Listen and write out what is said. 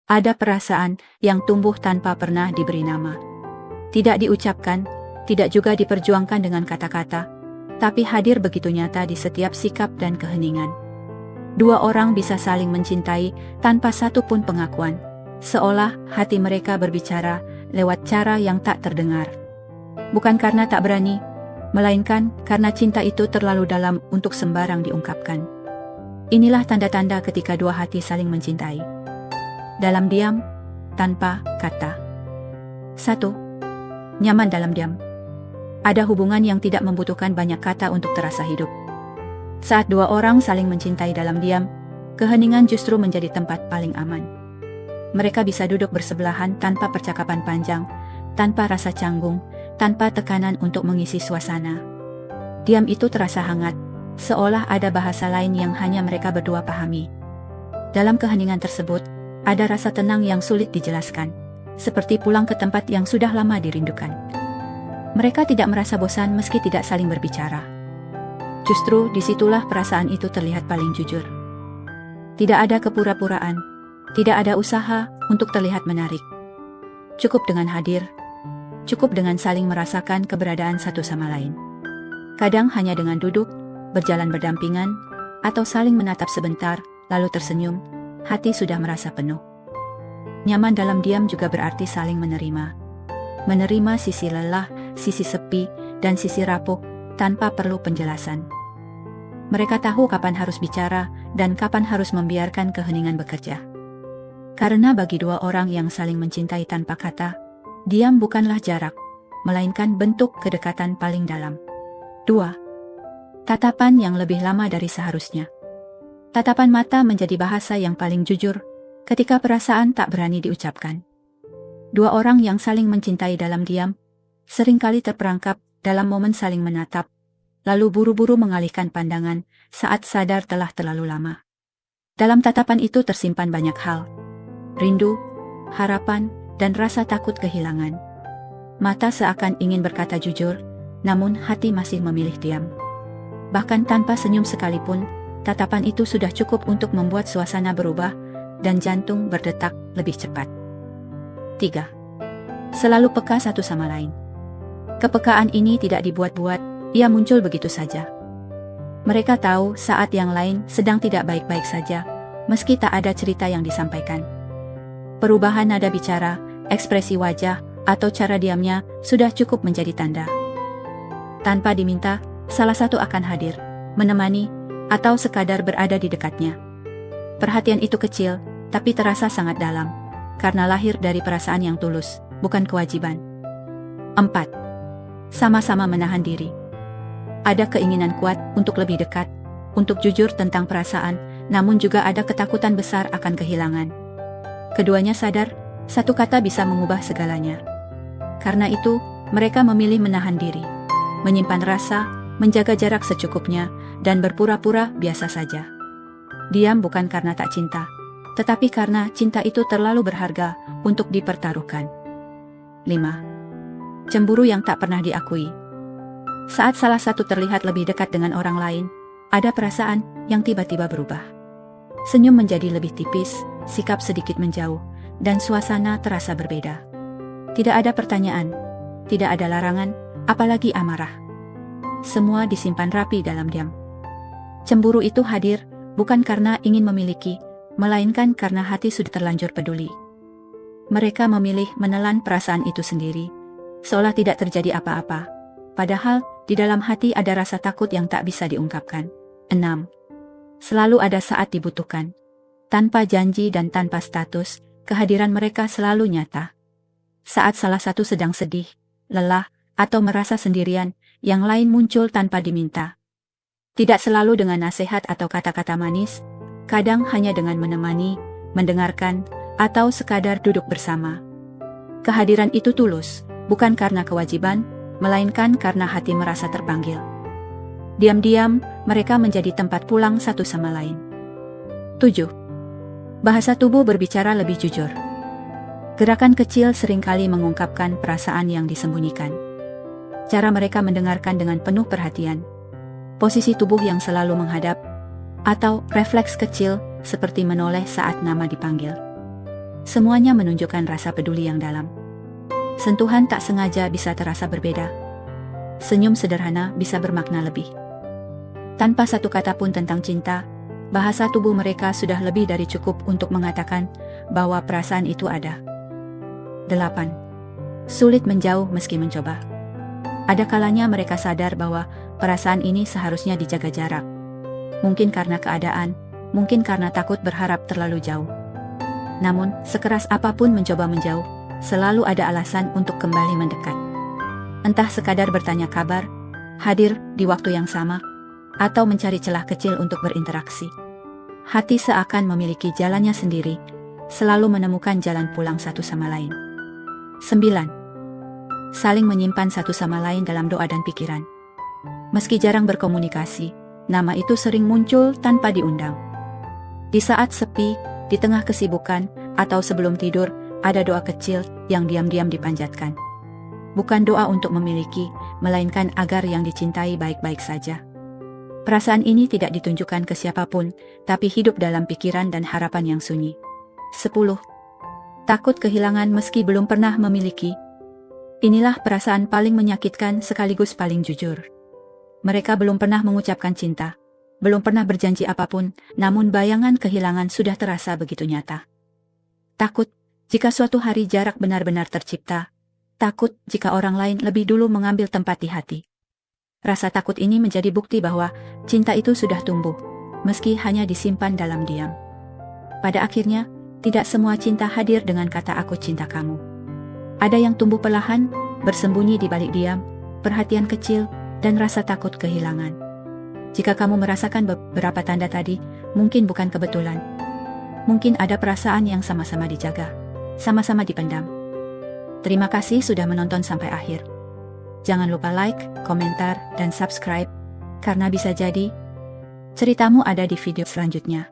Ada perasaan yang tumbuh tanpa pernah diberi nama. Tidak diucapkan, tidak juga diperjuangkan dengan kata-kata, tapi hadir begitu nyata di setiap sikap dan keheningan. Dua orang bisa saling mencintai tanpa satu pun pengakuan, seolah hati mereka berbicara lewat cara yang tak terdengar. Bukan karena tak berani, melainkan karena cinta itu terlalu dalam untuk sembarang diungkapkan. Inilah tanda-tanda ketika dua hati saling mencintai. Dalam diam, tanpa kata. 1. Nyaman dalam diam. Ada hubungan yang tidak membutuhkan banyak kata untuk terasa hidup. Saat dua orang saling mencintai dalam diam, keheningan justru menjadi tempat paling aman. Mereka bisa duduk bersebelahan tanpa percakapan panjang, tanpa rasa canggung, tanpa tekanan untuk mengisi suasana. Diam itu terasa hangat, seolah ada bahasa lain yang hanya mereka berdua pahami. Dalam keheningan tersebut, ada rasa tenang yang sulit dijelaskan, seperti pulang ke tempat yang sudah lama dirindukan. Mereka tidak merasa bosan meski tidak saling berbicara. Justru disitulah perasaan itu terlihat paling jujur. Tidak ada kepura-puraan, tidak ada usaha untuk terlihat menarik. Cukup dengan hadir, cukup dengan saling merasakan keberadaan satu sama lain. Kadang hanya dengan duduk, berjalan berdampingan, atau saling menatap sebentar, lalu tersenyum, hati sudah merasa penuh. Nyaman dalam diam juga berarti saling menerima. Menerima sisi lelah, sisi sepi, dan sisi rapuh, tanpa perlu penjelasan. Mereka tahu kapan harus bicara, dan kapan harus membiarkan keheningan bekerja. Karena bagi dua orang yang saling mencintai tanpa kata, diam bukanlah jarak, melainkan bentuk kedekatan paling dalam. 2. Tatapan yang lebih lama dari seharusnya. Tatapan mata menjadi bahasa yang paling jujur, ketika perasaan tak berani diucapkan. Dua orang yang saling mencintai dalam diam, seringkali terperangkap dalam momen saling menatap, lalu buru-buru mengalihkan pandangan saat sadar telah terlalu lama. Dalam tatapan itu tersimpan banyak hal. Rindu, harapan, dan rasa takut kehilangan. Mata seakan ingin berkata jujur, namun hati masih memilih diam. Bahkan tanpa senyum sekalipun, tatapan itu sudah cukup untuk membuat suasana berubah dan jantung berdetak lebih cepat. 3. Selalu peka satu sama lain. Kepekaan ini tidak dibuat-buat, ia muncul begitu saja. Mereka tahu saat yang lain sedang tidak baik-baik saja, meski tak ada cerita yang disampaikan. Perubahan nada bicara, ekspresi wajah, atau cara diamnya sudah cukup menjadi tanda. Tanpa diminta, salah satu akan hadir, menemani, atau sekadar berada di dekatnya. Perhatian itu kecil, tapi terasa sangat dalam, karena lahir dari perasaan yang tulus, bukan kewajiban. 4. Sama-sama menahan diri. Ada keinginan kuat untuk lebih dekat, untuk jujur tentang perasaan, namun juga ada ketakutan besar akan kehilangan. Keduanya sadar, satu kata bisa mengubah segalanya. Karena itu, mereka memilih menahan diri, menyimpan rasa, menjaga jarak secukupnya, dan berpura-pura biasa saja. Diam bukan karena tak cinta, tetapi karena cinta itu terlalu berharga untuk dipertaruhkan. 5. Cemburu yang tak pernah diakui. Saat salah satu terlihat lebih dekat dengan orang lain, ada perasaan yang tiba-tiba berubah. Senyum menjadi lebih tipis, sikap sedikit menjauh, dan suasana terasa berbeda. Tidak ada pertanyaan, tidak ada larangan, apalagi amarah. Semua disimpan rapi dalam diam. Cemburu itu hadir, bukan karena ingin memiliki, melainkan karena hati sudah terlanjur peduli. Mereka memilih menelan perasaan itu sendiri, seolah tidak terjadi apa-apa. Padahal, di dalam hati ada rasa takut yang tak bisa diungkapkan. 6. Selalu ada saat dibutuhkan. Tanpa janji dan tanpa status, kehadiran mereka selalu nyata. Saat salah satu sedang sedih, lelah, atau merasa sendirian, yang lain muncul tanpa diminta. Tidak selalu dengan nasihat atau kata-kata manis, kadang hanya dengan menemani, mendengarkan, atau sekadar duduk bersama. Kehadiran itu tulus, bukan karena kewajiban, melainkan karena hati merasa terpanggil. Diam-diam, mereka menjadi tempat pulang satu sama lain. 7. Bahasa tubuh berbicara lebih jujur. Gerakan kecil seringkali mengungkapkan perasaan yang disembunyikan. Cara mereka mendengarkan dengan penuh perhatian, posisi tubuh yang selalu menghadap, atau refleks kecil seperti menoleh saat nama dipanggil. Semuanya menunjukkan rasa peduli yang dalam. Sentuhan tak sengaja bisa terasa berbeda. Senyum sederhana bisa bermakna lebih. Tanpa satu kata pun tentang cinta, bahasa tubuh mereka sudah lebih dari cukup untuk mengatakan bahwa perasaan itu ada. 8. Sulit menjauh meski mencoba. Ada kalanya mereka sadar bahwa perasaan ini seharusnya dijaga jarak. Mungkin karena keadaan, mungkin karena takut berharap terlalu jauh. Namun, sekeras apapun mencoba menjauh, selalu ada alasan untuk kembali mendekat. Entah sekadar bertanya kabar, hadir di waktu yang sama, atau mencari celah kecil untuk berinteraksi. Hati seakan memiliki jalannya sendiri, selalu menemukan jalan pulang satu sama lain. 9. Saling menyimpan satu sama lain dalam doa dan pikiran. Meski jarang berkomunikasi, nama itu sering muncul tanpa diundang. Di saat sepi, di tengah kesibukan, atau sebelum tidur, ada doa kecil yang diam-diam dipanjatkan. Bukan doa untuk memiliki, melainkan agar yang dicintai baik-baik saja. Perasaan ini tidak ditunjukkan ke siapapun, tapi hidup dalam pikiran dan harapan yang sunyi. 10. Takut kehilangan meski belum pernah memiliki. Inilah perasaan paling menyakitkan sekaligus paling jujur. Mereka belum pernah mengucapkan cinta, belum pernah berjanji apapun, namun bayangan kehilangan sudah terasa begitu nyata. Takut jika suatu hari jarak benar-benar tercipta. Takut jika orang lain lebih dulu mengambil tempat di hati. Rasa takut ini menjadi bukti bahwa cinta itu sudah tumbuh, meski hanya disimpan dalam diam. Pada akhirnya, tidak semua cinta hadir dengan kata "aku cinta kamu". Ada yang tumbuh perlahan, bersembunyi di balik diam, perhatian kecil, dan rasa takut kehilangan. Jika kamu merasakan beberapa tanda tadi, mungkin bukan kebetulan. Mungkin ada perasaan yang sama-sama dijaga, sama-sama dipendam. Terima kasih sudah menonton sampai akhir. Jangan lupa like, komentar, dan subscribe, karena bisa jadi ceritamu ada di video selanjutnya.